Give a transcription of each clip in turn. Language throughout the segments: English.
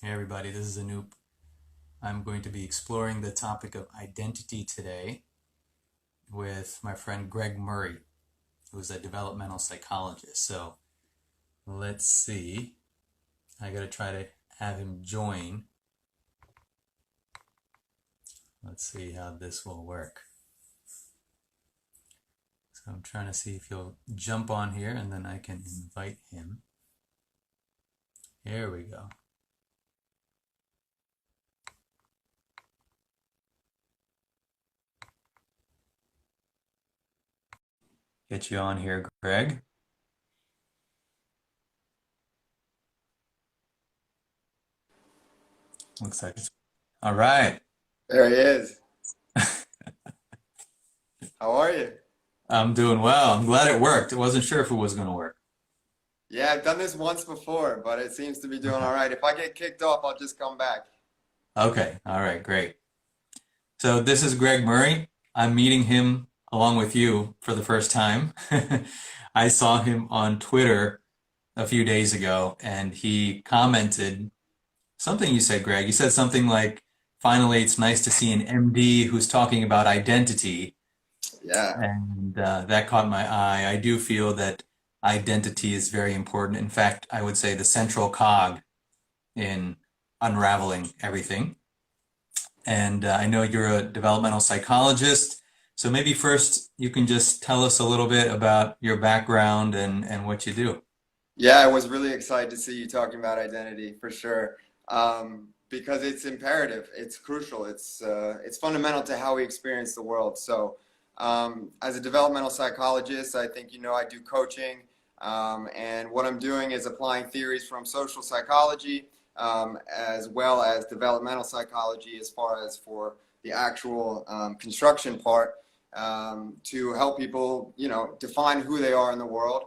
Hey everybody, this is Anoop. I'm going to be exploring the topic of identity today with my friend Greg Murray, who's a developmental psychologist. So let's see. I gotta try to have him join. Let's see how this will work. So I'm trying to see if he'll jump on here and then I can invite him. Here we go. Get you on here, Greg. Looks like it's all right. There he is. How are you? I'm doing well. I'm glad it worked. I wasn't sure if it was going to work. Yeah, I've done this once before, but it seems to be doing all right. If I get kicked off, I'll just come back. Okay, all right, great. So this is Greg Murray. I'm meeting him along with you for the first time. I saw him on Twitter a few days ago and he commented something you said, Greg. You said something like, finally, it's nice to see an MD who's talking about identity. Yeah. And that caught my eye. I do feel that identity is very important. In fact, I would say the central cog in unraveling everything. And I know you're a developmental psychologist. So maybe first you can just tell us a little bit about your background and what you do. Yeah, I was really excited to see you talking about identity for sure. Because it's imperative, it's crucial, it's fundamental to how we experience the world. So, as a developmental psychologist, I think you know I do coaching, and what I'm doing is applying theories from social psychology, as well as developmental psychology, as far as for the actual construction part, to help people, define who they are in the world,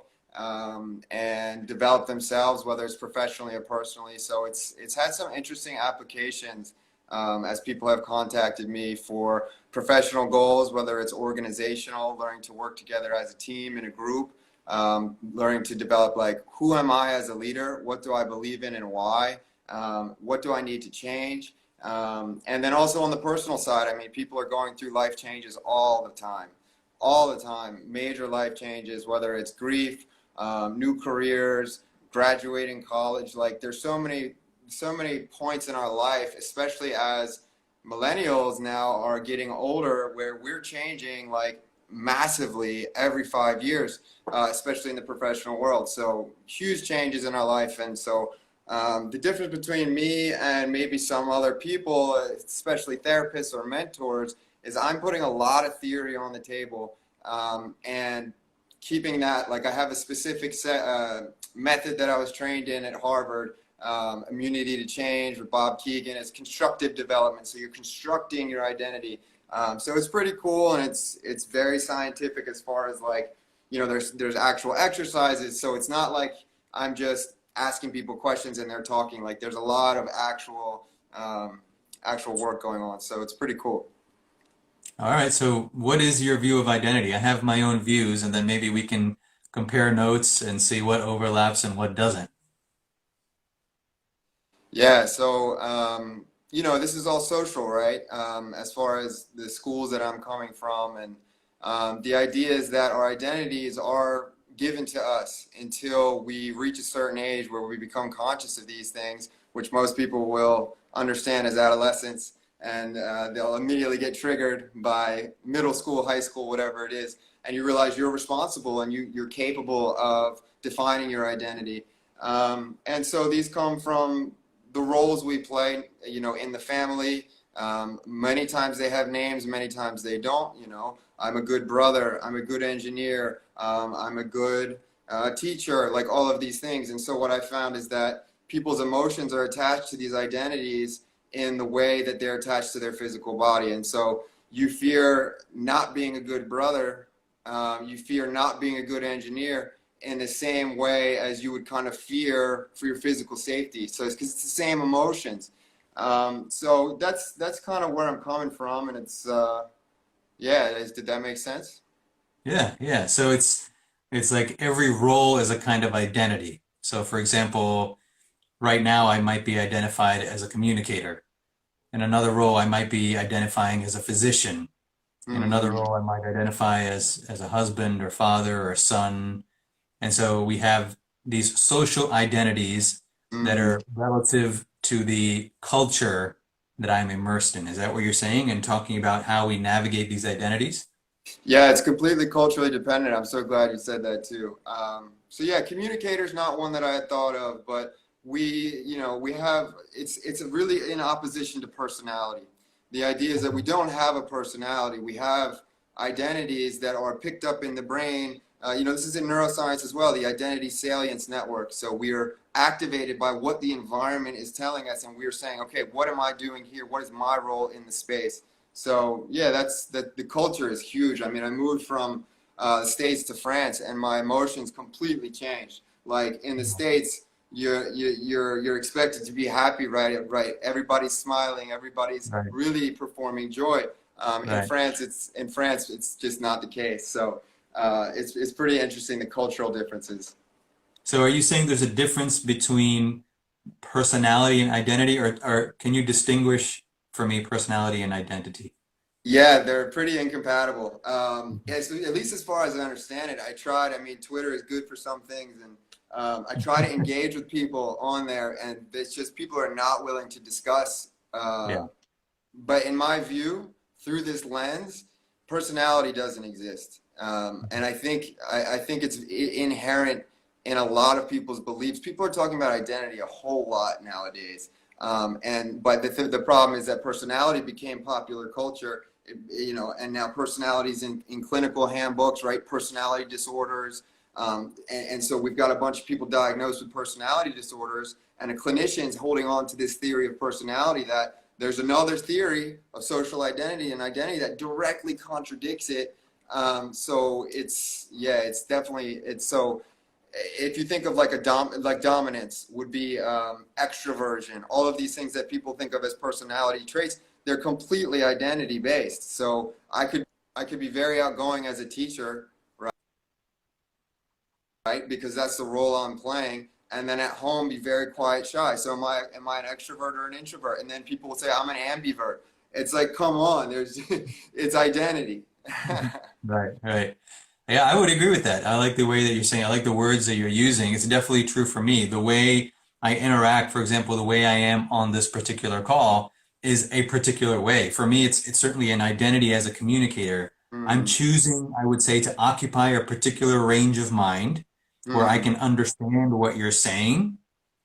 and develop themselves, whether it's professionally or personally. So it's had some interesting applications, as people have contacted me for professional goals, whether it's organizational, learning to work together as a team in a group, learning to develop like who am I as a leader, what do I believe in and why, what do I need to change, and then also on the personal side, I mean, people are going through life changes all the time, major life changes, whether it's grief, new careers, graduating college. Like there's so many points in our life, especially as millennials now are getting older, where we're changing like massively every 5 years, especially in the professional world. So huge changes in our life. And so the difference between me and maybe some other people, especially therapists or mentors, is I'm putting a lot of theory on the table, and keeping that, like I have a specific method that I was trained in at Harvard, immunity to change with Bob Keegan. It's constructive development. So you're constructing your identity. So it's pretty cool, and it's very scientific as far as like, there's actual exercises. So it's not like I'm just asking people questions and they're talking. Like there's a lot of actual work going on. So it's pretty cool. All right, so what is your view of identity? I have my own views, and then maybe we can compare notes and see what overlaps and what doesn't. Yeah, so this is all social, right? As far as the schools that I'm coming from, and the idea is that our identities are given to us until we reach a certain age where we become conscious of these things, which most people will understand as adolescence, and they'll immediately get triggered by middle school, high school, whatever it is, and you realize you're responsible and you're capable of defining your identity. And so these come from the roles we play, in the family. Many times they have names, many times they don't. I'm a good brother, I'm a good engineer, I'm a good teacher, like all of these things. And so what I found is that people's emotions are attached to these identities in the way that they're attached to their physical body. And so you fear not being a good brother, you fear not being a good engineer, in the same way as you would kind of fear for your physical safety. So it's because it's the same emotions. So that's kind of where I'm coming from, and it's yeah. Did that make sense? Yeah, yeah. So it's like every role is a kind of identity. So for example, right now I might be identified as a communicator. In another role, I might be identifying as a physician. In another Hmm. role, I might identify as a husband or father or son. And so we have these social identities that Hmm. are relative to the culture that I'm immersed in. Is that what you're saying? And talking about how we navigate these identities? Yeah, it's completely culturally dependent. I'm so glad you said that too. So yeah, communicator's not one that I had thought of, but we have it's really in opposition to personality. The idea is that we don't have a personality. We have identities that are picked up in the brain. This is in neuroscience as well, the identity salience network. So we are activated by what the environment is telling us, and we're saying, okay, what am I doing here? What is my role in the space? So yeah, the culture is huge. I mean, I moved from the States to France, and my emotions completely changed. Like in the States, you're expected to be happy, right? Right. Everybody's smiling. Everybody's Right, really performing joy. right. In France, it's just not the case. So it's pretty interesting, the cultural differences. So are you saying there's a difference between personality and identity, or can you distinguish for me personality and identity? Yeah, they're pretty incompatible. At least as far as I understand it, I tried. I mean, Twitter is good for some things, and I try to engage with people on there, and it's just people are not willing to discuss. Yeah. But in my view, through this lens, personality doesn't exist, and I think it's inherent in a lot of people's beliefs. People are talking about identity a whole lot nowadays, but the problem is that personality became popular culture, and now personalities in clinical handbooks, right? Personality disorders, and so we've got a bunch of people diagnosed with personality disorders, and a clinician's holding on to this theory of personality that there's another theory of social identity and identity that directly contradicts it. So it's definitely it's so. If you think of like like dominance would be extroversion, all of these things that people think of as personality traits, they're completely identity based. So I could be very outgoing as a teacher, right? Because that's the role I'm playing. And then at home, be very quiet, shy. So am I an extrovert or an introvert? And then people will say I'm an ambivert. It's like, come on, there's it's identity. Right, right. Yeah, I would agree with that. I like the way that you're saying, I like the words that you're using. It's definitely true for me. The way I interact, for example, the way I am on this particular call is a particular way. For me, it's certainly an identity as a communicator. I'm Hmm. choosing, I would say, to occupy a particular range of mind where I Hmm. can understand what you're saying.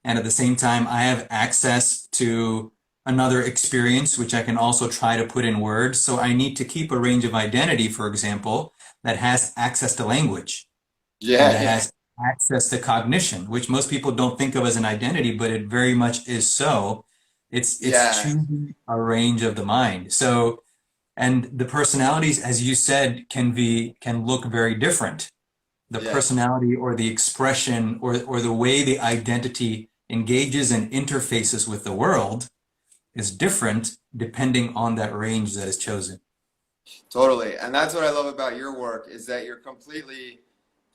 And at the same time, I have access to another experience, which I can also try to put in words. So I need to keep a range of identity, for example, that has access to language and Yeah, that yeah, has access to cognition, which most people don't think of as an identity, but it very much is so. It's yeah, choosing a range of the mind. So, and the personalities, as you said, can look very different. The yes. personality or the expression or the way the identity engages and interfaces with the world is different depending on that range that is chosen. Totally. And that's what I love about your work is that you're completely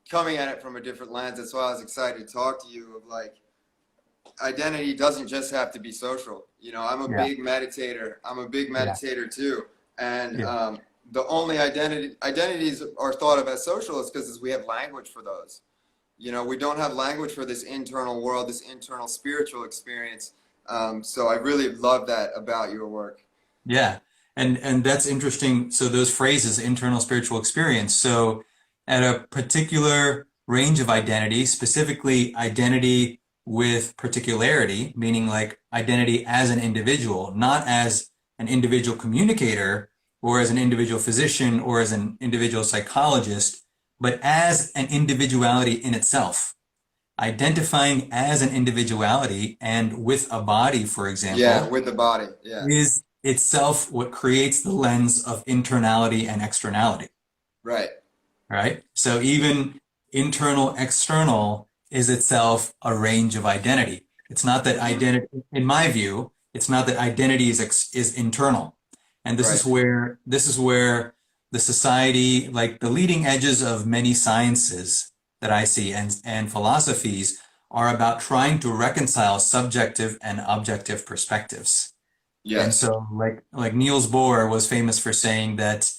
coming at it from a different lens. That's why I was excited to talk to you of like identity doesn't just have to be social. I'm a Yeah, big meditator. I'm a big yeah, meditator too. And yeah, the only identities are thought of as social is because we have language for those. We don't have language for this internal world, this internal spiritual experience. So I really love that about your work. yeah. And that's interesting. So those phrases, internal spiritual experience. So at a particular range of identity, specifically identity with particularity, meaning like identity as an individual, not as an individual communicator or as an individual physician or as an individual psychologist, but as an individuality in itself. Identifying as an individuality and with a body, for Yeah, example, with the body. Yeah, is itself what creates the lens of internality and externality, right. right? So even internal, external is itself a range of identity. It's not that Hmm. identity, in my view, it's not that identity is internal. And Right. this is where the society, like the leading edges of many sciences that I see and philosophies are about trying to reconcile subjective and objective perspectives. And Yes. so like Niels Bohr was famous for saying that,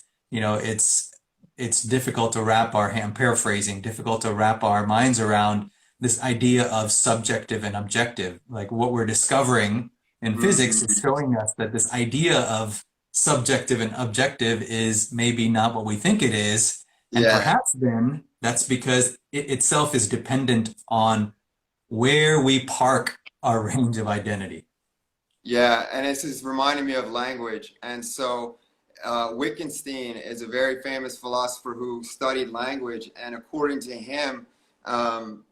it's difficult to wrap our, I'm paraphrasing, difficult to wrap our minds around this idea of subjective and objective. Like what we're discovering in physics is Mm, showing us that this idea of subjective and objective is maybe not what we think it is. And yeah. perhaps then that's because it itself is dependent on where we park our range of identity. Yeah, and this is reminding me of language. And so, Wittgenstein is a very famous philosopher who studied language, and according to him, um,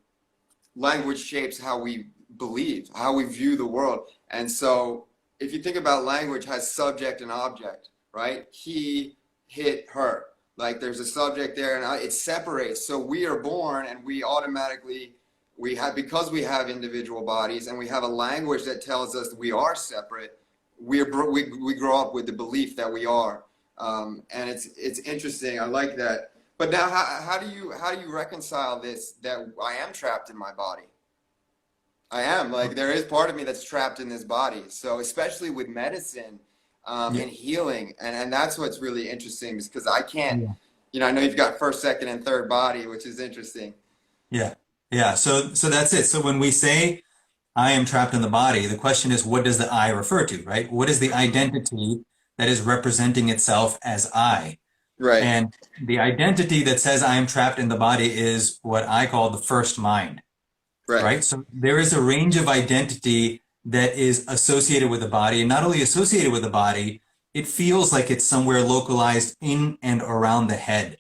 language shapes how we believe, how we view the world. And so, if you think about language has subject and object, right? He hit her. Like there's a subject there, and it separates. So we are born, and we automatically we have because we have individual bodies, and we have a language that tells us we are separate. We grow up with the belief that we are, and it's interesting. I like that. But now, how do you reconcile this that I am trapped in my body? I am like there is part of me that's trapped in this body. So especially with medicine Yeah. and healing, and that's what's really interesting because I can't. Yeah. I know you've got first, second, and third body, which is interesting. Yeah. Yeah. So that's it. So when we say I am trapped in the body, the question is, what does the I refer to, right? What is the identity that is representing itself as I? Right, And the identity that says I am trapped in the body is what I call the first mind, right. right? So there is a range of identity that is associated with the body, and not only associated with the body, it feels like it's somewhere localized in and around the head.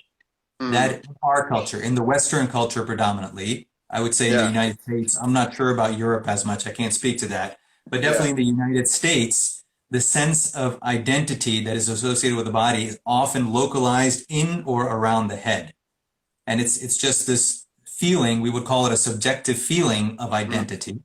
Mm, That in our culture, in the Western culture predominantly, I would say in the yeah, United States, I'm not sure about Europe as much, I can't speak to that, but yeah. definitely in the United States, the sense of identity that is associated with the body is often localized in or around the head. And it's just this feeling, we would call it a subjective feeling of Mm, identity.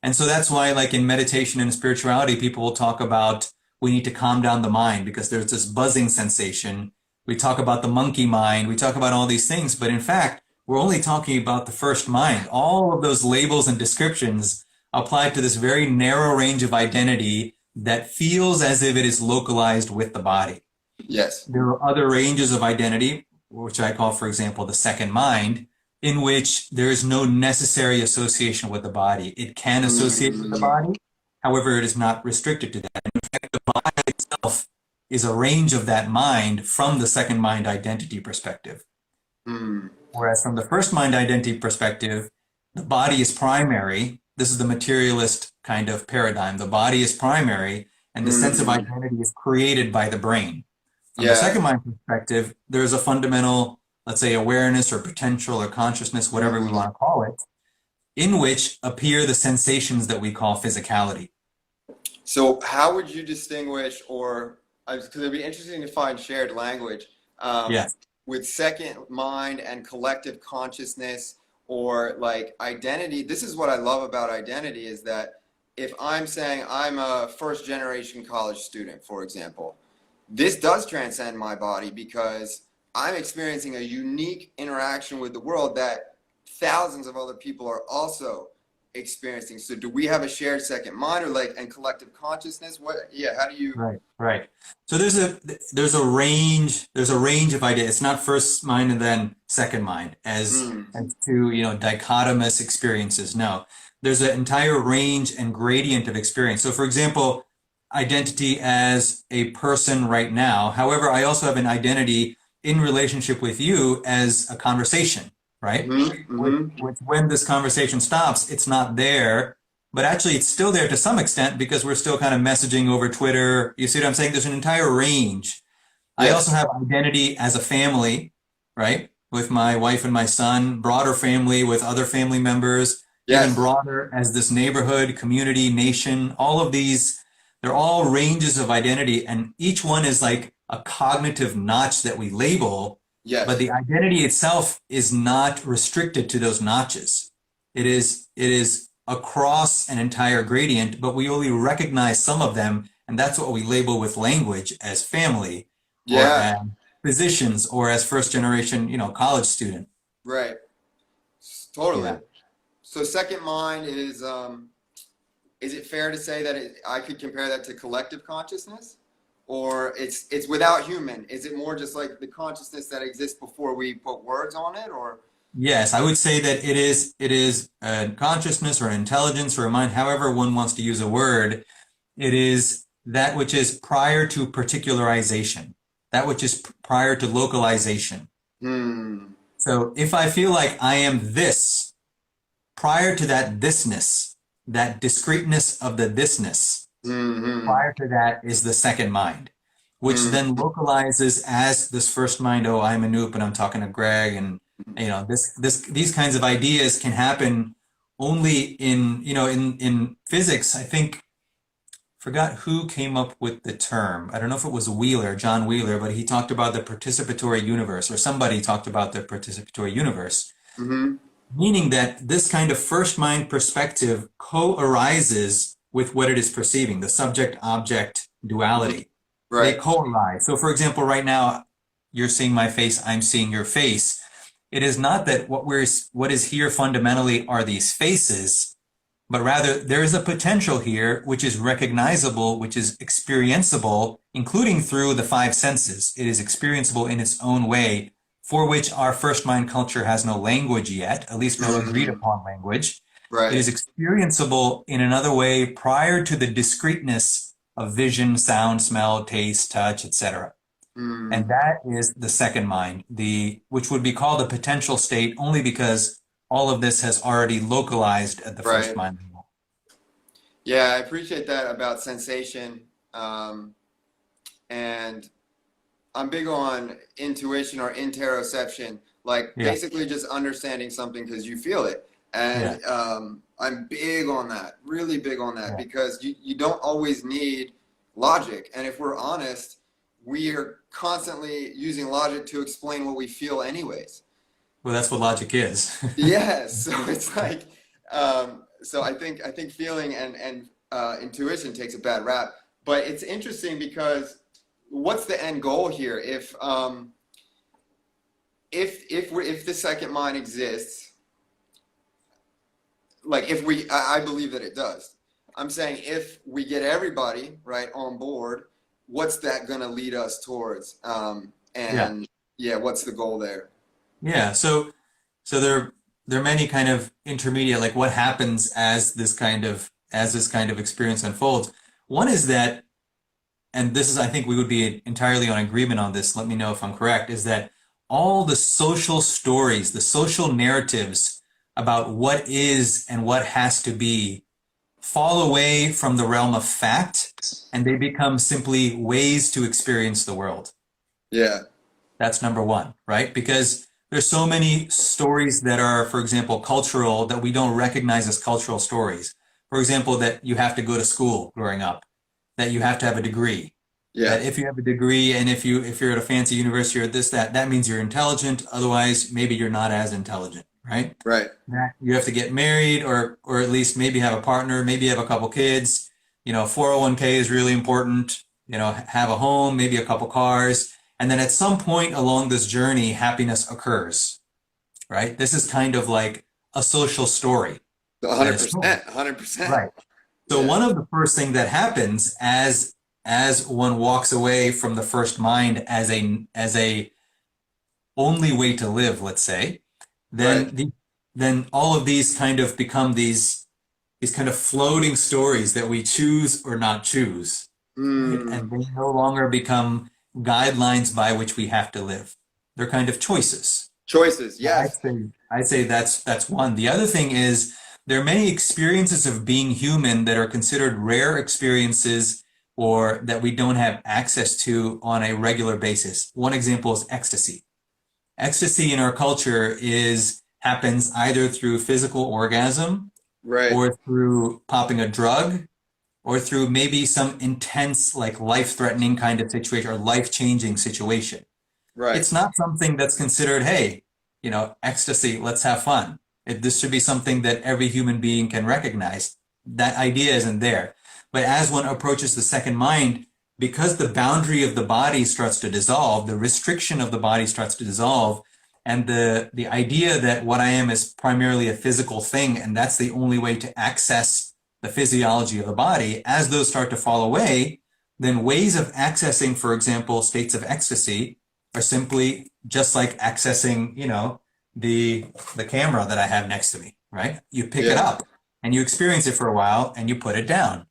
And so that's why, like in meditation and spirituality, people will talk about we need to calm down the mind because there's this buzzing sensation. We talk about the monkey mind, we talk about all these things, but in fact, we're only talking about the first mind. All of those labels and descriptions apply to this very narrow range of identity that feels as if it is localized with the body. yes. There are other ranges of identity, which I call, for example, the second mind, in which there is no necessary association with the body. It can associate with the Mm, body, however, it is not restricted to that. And in fact, the body itself is a range of that mind from the second mind identity perspective. mm, Whereas from the first mind identity perspective, the body is primary. This is the materialist kind of paradigm. The body is primary, and the sense of mm, identity is created by the brain. From the yeah. second mind perspective, there's a fundamental, let's say, awareness or potential or consciousness, whatever we Mm. want to call it, in which appear the sensations that we call physicality. So, how would you distinguish, or because it'd be interesting to find shared language Yes. with second mind and collective consciousness, or like identity? This is what I love about identity is that if I'm saying I'm a first generation college student, for example, this does transcend my body because I'm experiencing a unique interaction with the world that thousands of other people are also experiencing. So do we have a shared second mind or like and collective consciousness? What how do you Right, right. So there's a range of ideas. It's not first mind and then second mind mm, as two, dichotomous experiences. No. There's an entire range and gradient of experience. So for example, identity as a person right now. However, I also have an identity in relationship with you as a conversation, right? mm-hmm, Which, mm-hmm, which when this conversation stops, it's not there, but actually it's still there to some extent because we're still kind of messaging over Twitter. You see what I'm saying? There's an entire range. I also yes, have identity as a family, right? With my wife and my son, broader family with other family members, even yes, broader as this neighborhood, community, nation, all of these, they're all ranges of identity. And each one is like a cognitive notch that we label, but yes, the identity itself is not restricted to those notches. It is across an entire gradient, but we only recognize some of them, and that's what we label with language as family or yeah, as physicians or as first generation, college student. right, totally. Yeah. So second mind is it fair to say that I could compare that to collective consciousness? Or it's without human? Is it more just like the consciousness that exists before we put words on it? Or Yes, I would say that it is a consciousness or an intelligence or a mind, however one wants to use a word. It is that which is prior to particularization, that which is prior to localization. hmm, So if I feel like I am this, prior to that thisness, that discreteness of the thisness, hmm, prior to that is the second mind, which hmm, then localizes as this first mind. Oh, I'm Anoop and I'm talking to Greg, and these kinds of ideas can happen only in physics. I think forgot who came up with the term. I don't know if it was Wheeler, John Wheeler, but he talked about the participatory universe, or somebody talked about the participatory universe, hmm. meaning that this kind of first mind perspective co-arises with what it is perceiving, the subject-object duality. They Right. co-arise. So for example, right now, you're seeing my face, I'm seeing your face. It is not that what is here fundamentally are these faces, but rather there is a potential here which is recognizable, which is experienceable, including through the five senses. It is experienceable in its own way, for which our first mind culture has no language yet, at least no agreed Hmm. upon language. It Right. is experienceable in another way prior to the discreteness of vision, sound, smell, taste, touch, etc. And Hmm. that is the second mind, which would be called a potential state only because all of this has already localized at the first Right. mind level. Yeah, I appreciate that about sensation. And I'm big on intuition or interoception, like Yeah, basically just understanding something because you feel it. yeah, And I'm big on that, really big on that, yeah. because you don't always need logic. And if we're honest, we are constantly using logic to explain what we feel, anyways. Well, that's what logic is. Yes, so it's like, so I think feeling and intuition takes a bad rap, but it's interesting because what's the end goal here? If the second mind exists, like if I believe that it does. I'm saying if we get everybody right on board, what's that going to lead us towards? Yeah, And yeah, what's the goal there? yeah. So there are many kind of intermediate, like what happens as this kind of experience unfolds. One is that, and this is, I think we would be entirely on agreement on this. Let me know if I'm correct, is that all the social stories, the social narratives about what is and what has to be fall away from the realm of fact and they become simply ways to experience the world. Yeah, That's number one, right? Because there's so many stories that are, for example, cultural that we don't recognize as cultural stories. For example, that you have to go to school growing up, that you have to have a degree, yeah, that if you have a degree and if you're at a fancy university or this, that means you're intelligent. Otherwise, maybe you're not as intelligent, right? right. That you have to get married or at least maybe have a partner, maybe have a couple kids. 401k is really important. Have a home, maybe a couple cars. And then at some point along this journey, happiness occurs, right? This is kind of like a social story that is told. 100%, 100%. Right. So Yeah, one of the first thing that happens as one walks away from the first mind as a only way to live, let's say, right. then all of these kind of become these kind of floating stories that we choose or not choose, right? And Mm, they no longer become guidelines by which we have to live. They're kind of choices. choices, I'd yes. say I'd say that's one. The other thing is there are many experiences of being human that are considered rare experiences or that we don't have access to on a regular basis. One example is ecstasy. Ecstasy in our culture is happens either through physical orgasm Right, or through popping a drug or through maybe some intense like life-threatening kind of situation or life-changing situation. right. It's not something that's considered, hey, ecstasy, let's have fun. This should be something that every human being can recognize. That idea isn't there. But as one approaches the second mind, because the boundary of the body starts to dissolve, the restriction of the body starts to dissolve, And the idea that what I am is primarily a physical thing, and that's the only way to access the physiology of the body, as those start to fall away, then ways of accessing, for example, states of ecstasy are simply just like accessing, the camera that I have next to me, right? You pick it Yeah, up and you experience it for a while and you put it down.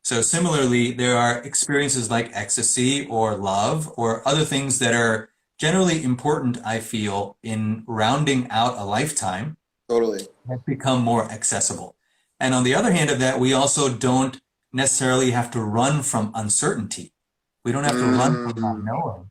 So similarly, there are experiences like ecstasy or love or other things that are generally important, I feel, in rounding out a lifetime totally. that become more accessible. And on the other hand of that, we also don't necessarily have to run from uncertainty. We don't have to run from not Mm, knowing.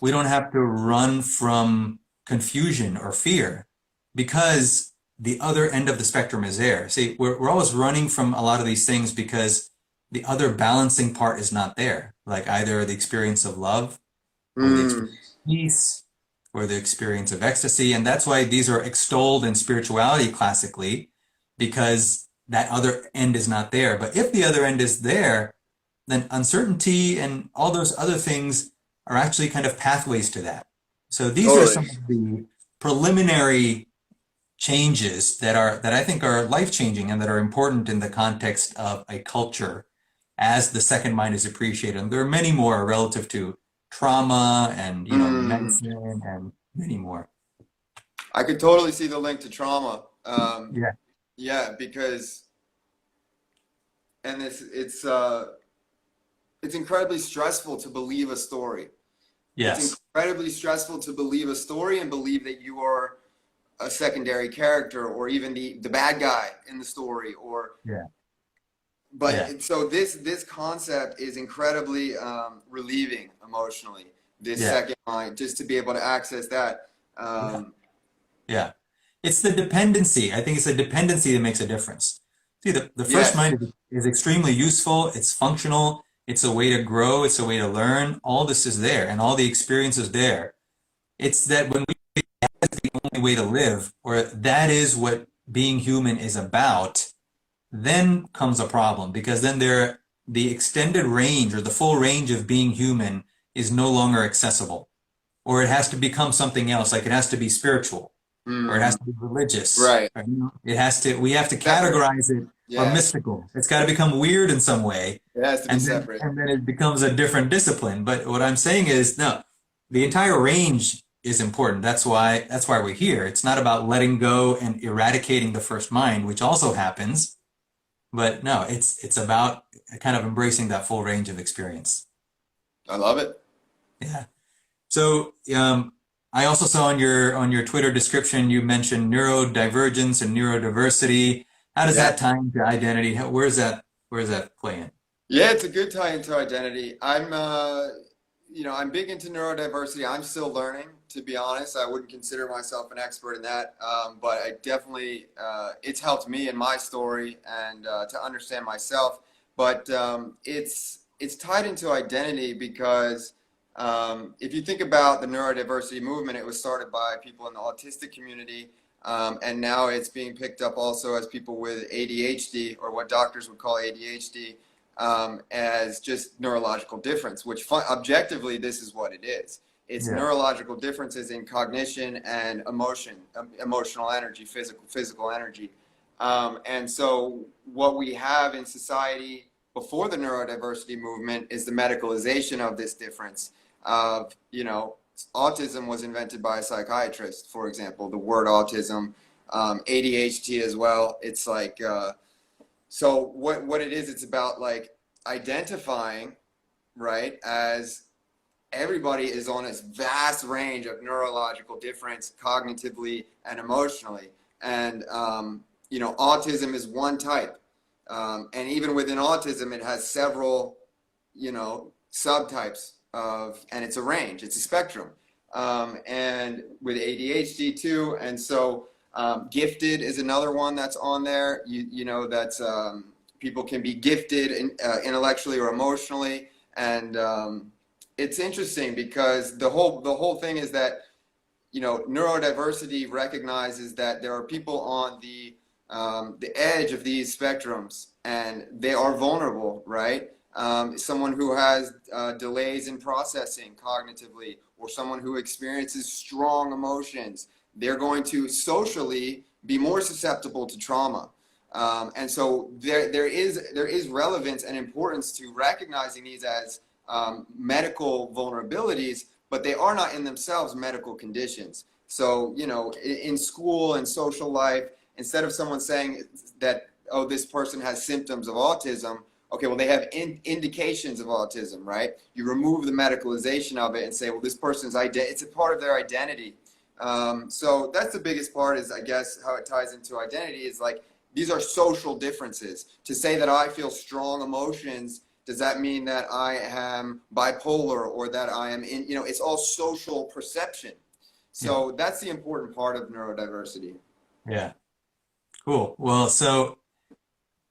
We don't have to run from confusion or fear because the other end of the spectrum is there. See, we're always running from a lot of these things because the other balancing part is not there, like either the experience of love or the mm, experience of peace or the experience of ecstasy. And that's why these are extolled in spirituality classically, because that other end is not there. But if the other end is there, then uncertainty and all those other things are actually kind of pathways to that. So these are totally. some of the preliminary changes that I think are life changing and that are important in the context of a culture as the second mind is appreciated. And there are many more relative to trauma and Mm. medicine and many more. I could totally see the link to trauma. Yeah. Yeah, because and it's incredibly stressful to believe a story. It's Yes. incredibly stressful to believe a story and believe that you are a secondary character or even the bad guy in the story or Yeah. Yeah. but so this concept is incredibly relieving emotionally. This Yeah. second mind, just to be able to access that. Yeah. Um, Yeah. It's the dependency. I think it's the dependency that makes a difference. See, the first yes, mind is extremely useful. It's functional. It's a way to grow. It's a way to learn. All this is there and all the experience is there. It's that when we the only way to live, or that is what being human is about, then comes a problem because then the extended range or the full range of being human is no longer accessible, or it has to become something else, like it has to be spiritual, or it has mm, to be religious, right. or, it has to, we have to Separate. categorize it, or Yes, mystical. It's got to become weird in some way, it has to be separate. and then it becomes a different discipline. But what I'm saying is, no, the entire range is important. That's why we're here. It's not about letting go and eradicating the first mind, which also happens, but no, it's about kind of embracing that full range of experience. I love it. Yeah. So I also saw on your Twitter description you mentioned neurodivergence and neurodiversity. How does Yeah. that tie into identity? Where's that playing? Yeah, it's a good tie into identity. I'm big into neurodiversity. I'm still learning, to be honest. I wouldn't consider myself an expert in that, but I definitely, it's helped me in my story and to understand myself. But it's tied into identity because if you think about the neurodiversity movement, it was started by people in the autistic community. And now it's being picked up also as people with ADHD or what doctors would call ADHD as just neurological difference, which objectively this is what it is. It's Yeah. neurological differences in cognition and emotion, emotional energy, physical energy. And so what we have in society before the neurodiversity movement is the medicalization of this difference of, autism was invented by a psychiatrist, for example, the word autism, ADHD as well. It's like, so what it is, it's about like identifying, right, as everybody is on this vast range of neurological difference cognitively and emotionally. And, autism is one type. And even within autism, it has several, subtypes and it's a range, it's a spectrum. And with ADHD too. And so gifted is another one that's on there. That's people can be gifted intellectually or emotionally. And it's interesting because the whole thing is that neurodiversity recognizes that there are people on the edge of these spectrums, and they are vulnerable, right? someone who has delays in processing cognitively, or someone who experiences strong emotions, they're going to socially be more susceptible to trauma. And so there is relevance and importance to recognizing these as medical vulnerabilities, but they are not in themselves medical conditions. So, in school and social life, instead of someone saying that, oh, this person has symptoms of autism, okay, well, they have indications of autism, right? You remove the medicalization of it and say, well, this person's it's a part of their identity. So that's the biggest part, is, I guess, how it ties into identity is like, these are social differences. To say that I feel strong emotions, does that mean that I am bipolar, or that I am it's all social perception. Yeah. So that's the important part of neurodiversity. Yeah. Cool. Well, so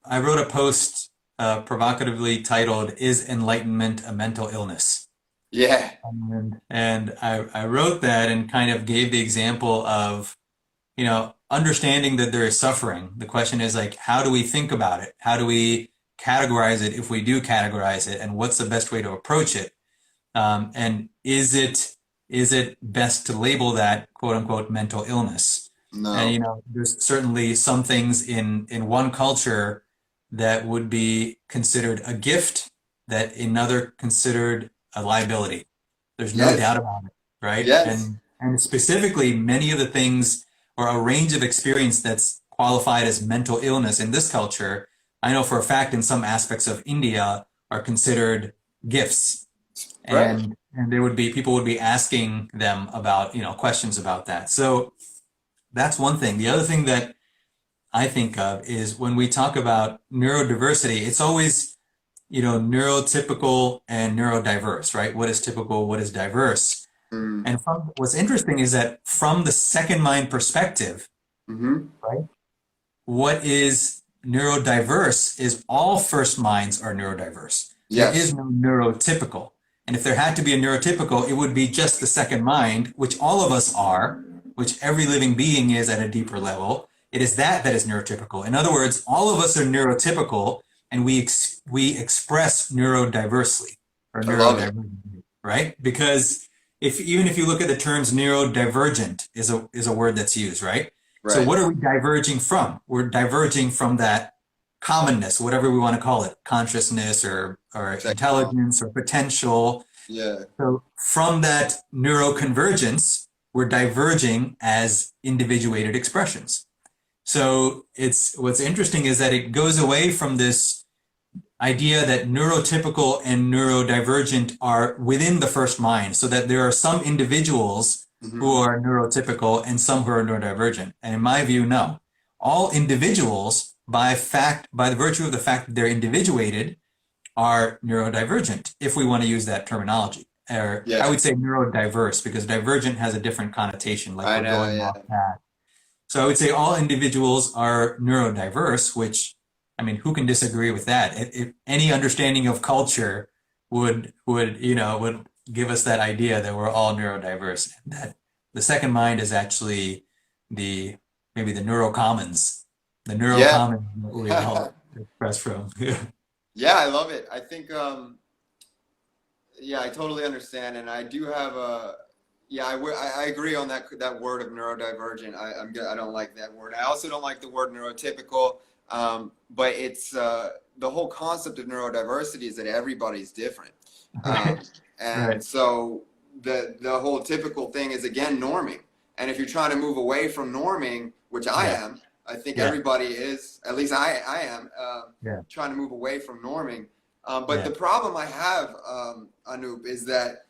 I wrote a post provocatively titled, "Is Enlightenment a Mental Illness?" Yeah. And I wrote that and kind of gave the example of, understanding that there is suffering. The question is like, how do we think about it? How do we categorize it if we do categorize it? And what's the best way to approach it? And is it best to label that quote unquote mental illness? And No. there's certainly some things in one culture that would be considered a gift that another considered a liability. There's no doubt Yes. about it, right? Yes. And specifically, many of the things, or a range of experience that's qualified as mental illness in this culture, I know for a fact in some aspects of India are considered gifts. Right. And there would be people would be asking them about, questions about that. So that's one thing. The other thing that I think of is when we talk about neurodiversity, it's always, neurotypical and neurodiverse, right? What is typical? What is diverse? Mm. And what's interesting is that from the second mind perspective, Mm-hmm. right, what is neurodiverse is all first minds are neurodiverse. There is Yes. no neurotypical. And if there had to be a neurotypical, it would be just the second mind, which all of us are, which every living being is at a deeper level. It is that is neurotypical. In other words, all of us are neurotypical, and we express neurodiversely or I love it. neurodivergently, right? Because even if you look at the terms, neurodivergent is a word that's used, right? So Right. what are we diverging from? We're diverging from that commonness, whatever we want to call it, consciousness or Techno. intelligence or potential. Yeah. So from that neuroconvergence, we're diverging as individuated expressions. So what's interesting is that it goes away from this idea that neurotypical and neurodivergent are within the first mind, so that there are some individuals who Mm-hmm. are neurotypical and some who are neurodivergent. And in my view, no. All individuals, by the virtue of the fact that they're individuated, are neurodivergent, if we want to use that terminology. Or I Yeah. would say neurodiverse, because divergent has a different connotation, like I we're know. going off Yeah. path. So I would say all individuals are neurodiverse, which, I mean, who can disagree with that? If any understanding of culture would give us that idea that we're all neurodiverse, and that the second mind is actually the maybe the neurocommons, the Yeah. neurocommons that we all express from. Yeah. Yeah. I love it. I think. Yeah, I totally understand, and I do have a. Yeah, I agree on that word of neurodivergent. I don't like that word. I also don't like the word neurotypical. But it's the whole concept of neurodiversity is that everybody's different, um, Right. and Right. so the whole typical thing is, again, norming. And if you're trying to move away from norming, which I Yeah. am, I think Yeah. everybody is. At least I am Yeah. trying to move away from norming. But Yeah. the problem I have, Anoop, is that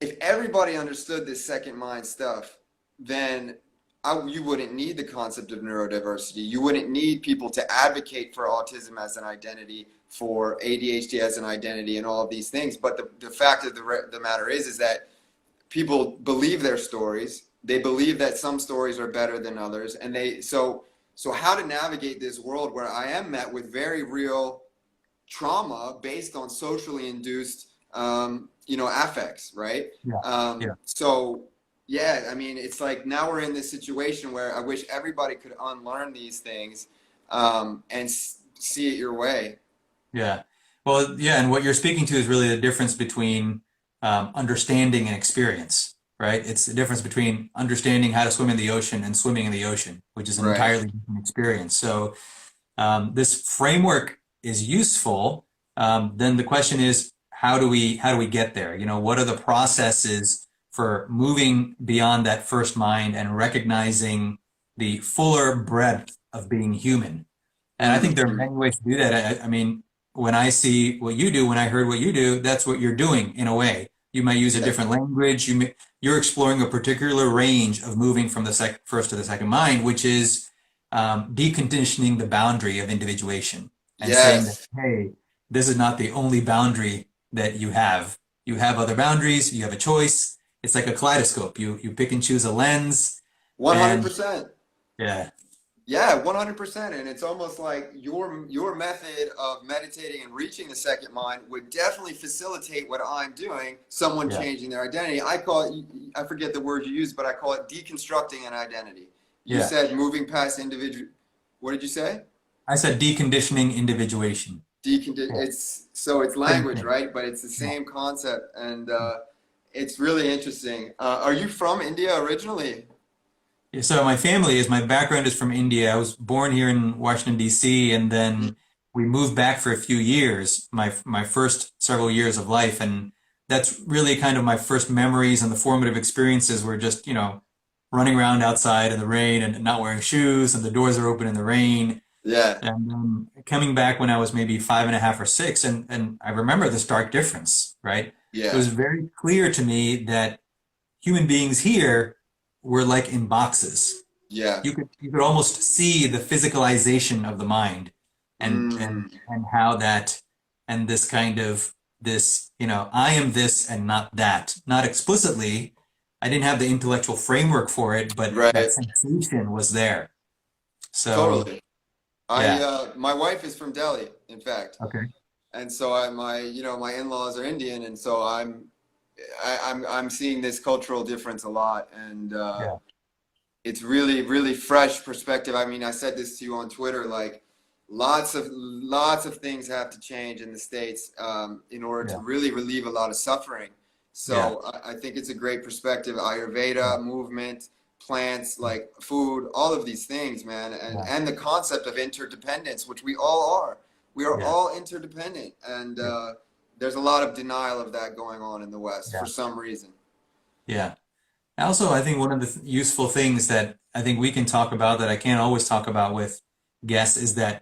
if everybody understood this second mind stuff, then you wouldn't need the concept of neurodiversity. You wouldn't need people to advocate for autism as an identity, for ADHD as an identity, and all of these things. But the fact of the matter is that people believe their stories. They believe that some stories are better than others, and so how to navigate this world where I am met with very real trauma based on socially induced affects, right? Yeah. Yeah. So yeah, I mean, it's like now we're in this situation where I wish everybody could unlearn these things, and see it your way. Yeah. Well, yeah, and what you're speaking to is really the difference between understanding and experience, right? It's the difference between understanding how to swim in the ocean and swimming in the ocean, which is an Right. entirely different experience. So this framework is useful. Then the question is, how do we get there? You know, what are the processes for moving beyond that first mind and recognizing the fuller breadth of being human? And I think there are Mhm. many ways to do that. I mean, when I see what you do, when I heard what you do, that's what you're doing in a way. You might use a Yeah. different language. You're exploring a particular range of moving from the first to the second mind, which is deconditioning the boundary of individuation and saying that, Yes. hey, this is not the only boundary that you have. You have other boundaries. You have a choice. It's like a kaleidoscope. You pick and choose a lens, and 100%. yeah, Yeah, 100%. And it's almost like your method of meditating and reaching the second mind would definitely facilitate what I'm doing, someone yeah, changing their identity. I call it, I forget the word you used, but I call it deconstructing an identity. You yeah. said moving past individual. What did you say? I said deconditioning individuation. Yeah, It's same language, thing. right? But it's the Yeah. same concept, and it's really interesting. Are you from India originally? Yeah, so my background is from India. I was born here in Washington, D.C., and then we moved back for a few years, my first several years of life. And that's really kind of my first memories and the formative experiences were just, running around outside in the rain and not wearing shoes, and the doors are open in the rain. Yeah, And coming back when I was maybe 5.5 or 6, and I remember the stark difference, right? It yeah, was very clear to me that human beings here were like in boxes. yeah. You could almost see the physicalization of the mind and and Mm. and how that and this kind of this, I am this and not that. Not explicitly. I didn't have the intellectual framework for it, but that Right. sensation was there. So, Totally. yeah. My wife is from Delhi, in fact, Okay. and so my in-laws are Indian, and so I'm seeing this cultural difference a lot, and Yeah. it's really, really fresh perspective. I mean, I said this to you on Twitter, like lots of things have to change in the States in order to Yeah. really relieve a lot of suffering. Yeah. So I think it's a great perspective. Yeah. Ayurveda, movement, plants, like food, all of these things, man, and Yeah. and the concept of interdependence, which we all are. We are Yeah. all interdependent, and Yeah. there's a lot of denial of that going on in the West for Yeah. some reason. Yeah. Also, I think one of the useful things that I think we can talk about that I can't always talk about with guests is that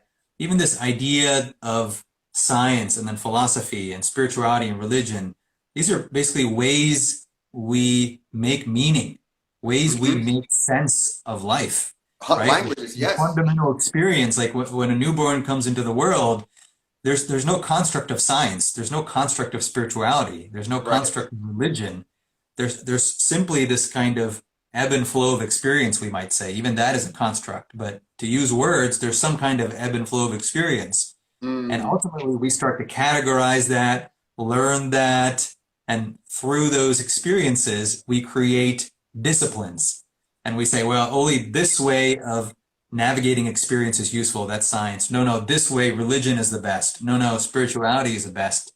even this idea of science and then philosophy and spirituality and religion, these are basically ways we make meaning, ways we Hmm. make sense of life, right? Languages, The yes, fundamental experience, like when a newborn comes into the world, there's no construct of science, there's no construct of spirituality, there's no right. construct of religion. There's simply this kind of ebb and flow of experience, we might say. Even that is a construct, but to use words, there's some kind of ebb and flow of experience. And Mm. ultimately, we start to categorize that, learn that, and through those experiences, we create disciplines. And we say, well, only this way of navigating experience is useful. That's science. No, no, this way, religion is the best. No, no, spirituality is the best.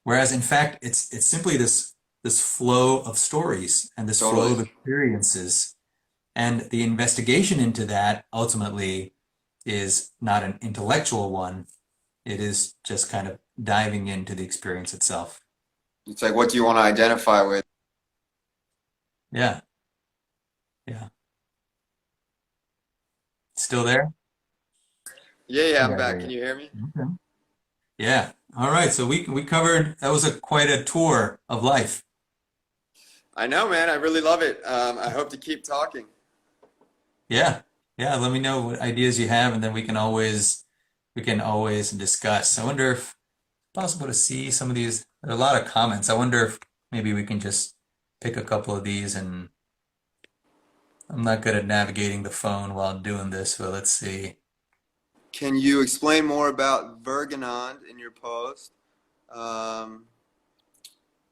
Whereas in fact, it's simply this flow of stories and this flow Totally. of experiences. And the investigation into that ultimately is not an intellectual one. It is just kind of diving into the experience itself. It's like, what do you want to identify with? Yeah, yeah. Still there? Yeah, yeah, I'm Yeah, back. yeah, Can you hear me? yeah. Okay. Yeah. All right. So we covered that was quite a tour of life. I know, man. I really love it. I hope to keep talking. Yeah. Yeah. Let me know what ideas you have, and then we can always discuss. I wonder if it's possible to see some of these. There are a lot of comments. I wonder if maybe we can just pick a couple of these, and I'm not good at navigating the phone while doing this, but let's see. Can you explain more about Verganond in your post? Um,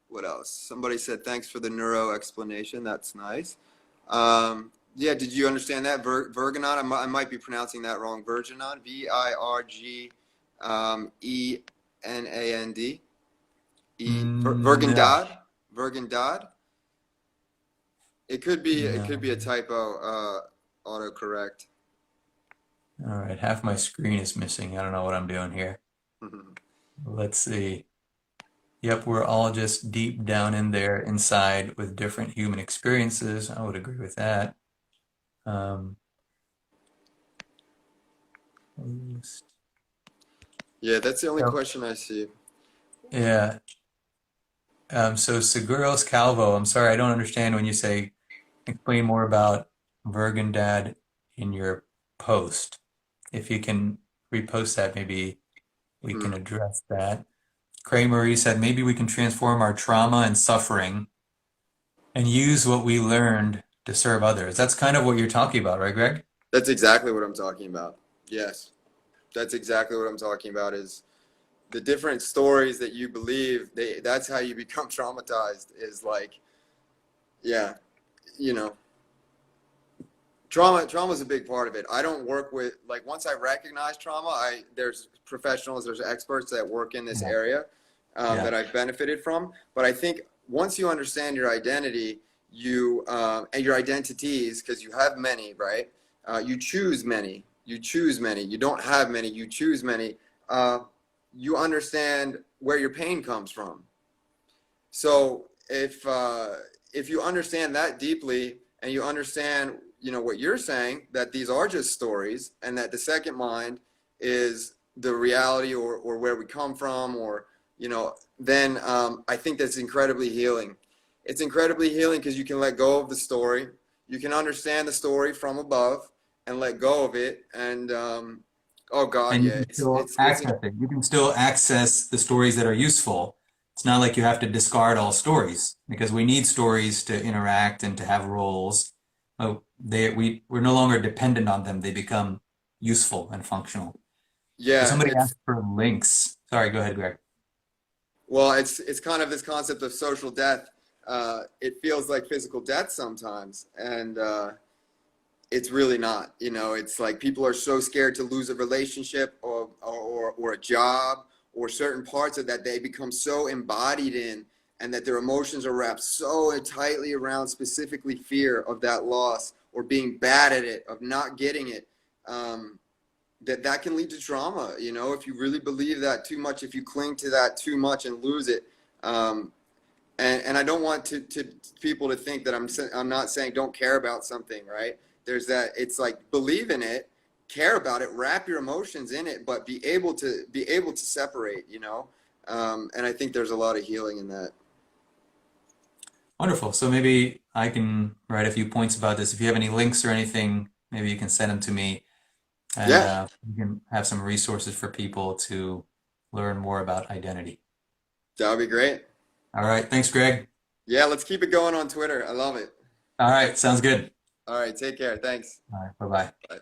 what else? Somebody said thanks for the neuro explanation. That's nice. Yeah, did you understand that? Verganond? I might be pronouncing that wrong. Virginon, Virgene. No, Vergendad? Vergendad? It could be a no. typo, autocorrect. All right, half my screen is missing. I don't know what I'm doing here. Mhm. Let's see. Yep, we're all just deep down in there inside with different human experiences. I would agree with that. Um, Yeah, that's the only so, question I see. yeah. So Seguros Calvo, I'm sorry, I don't understand when you say explain more about Vergendad in your post. If you can repost that, maybe we can Hmm. address that. Cray Marie said maybe we can transform our trauma and suffering and use what we learned to serve others. That's kind of what you're talking about, right, Greg? That's exactly what I'm talking about. Yes, that's exactly what I'm talking about is the different stories that you believe, that's how you become traumatized is like, yeah, you know, trauma is a big part of it. I don't work with like once I recognize trauma, I there's professionals, there's experts that work in this Yeah. area Yeah. that I've benefited from. But I think once you understand your identity, you and your identities, because you have many, right? You choose many. You choose many. You don't have many. You choose many. Uh, you understand where your pain comes from. So if you understand that deeply and you understand, you know, what you're saying, that these are just stories and that the second mind is the reality or where we come from or, you know, then I think that's incredibly healing. It's incredibly healing because you can let go of the story. You can understand the story from above and let go of it. And oh God, And you yeah, can still it's access it. You can still access the stories that are useful. It's not like you have to discard all stories because we need stories to interact and to have roles. Oh, we're no longer dependent on them. They become useful and functional. So yeah, somebody it's asked for links. Sorry, go ahead, Greg. Well, it's kind of this concept of social death. It feels like physical death sometimes, and it's really not. You know, it's like people are so scared to lose a relationship or a job or certain parts of that they become so embodied in, and that their emotions are wrapped so tightly around specifically fear of that loss or being bad at it, of not getting it. That can lead to trauma, you know, if you really believe that too much, if you cling to that too much and lose it. um, and I don't want to people to think that I'm not saying don't care about something, right? There's that, it's like believe in it, care about it, wrap your emotions in it, but be able to separate, you know. And I think there's a lot of healing in that. Wonderful. So maybe I can write a few points about this. If you have any links or anything, maybe you can send them to me, and Yeah, we can have some resources for people to learn more about identity. that would be great. All right. Thanks, Greg. Yeah, let's keep it going on Twitter. I love it. All right. Sounds good. All right, take care. Thanks. All right. Bye-bye. Bye.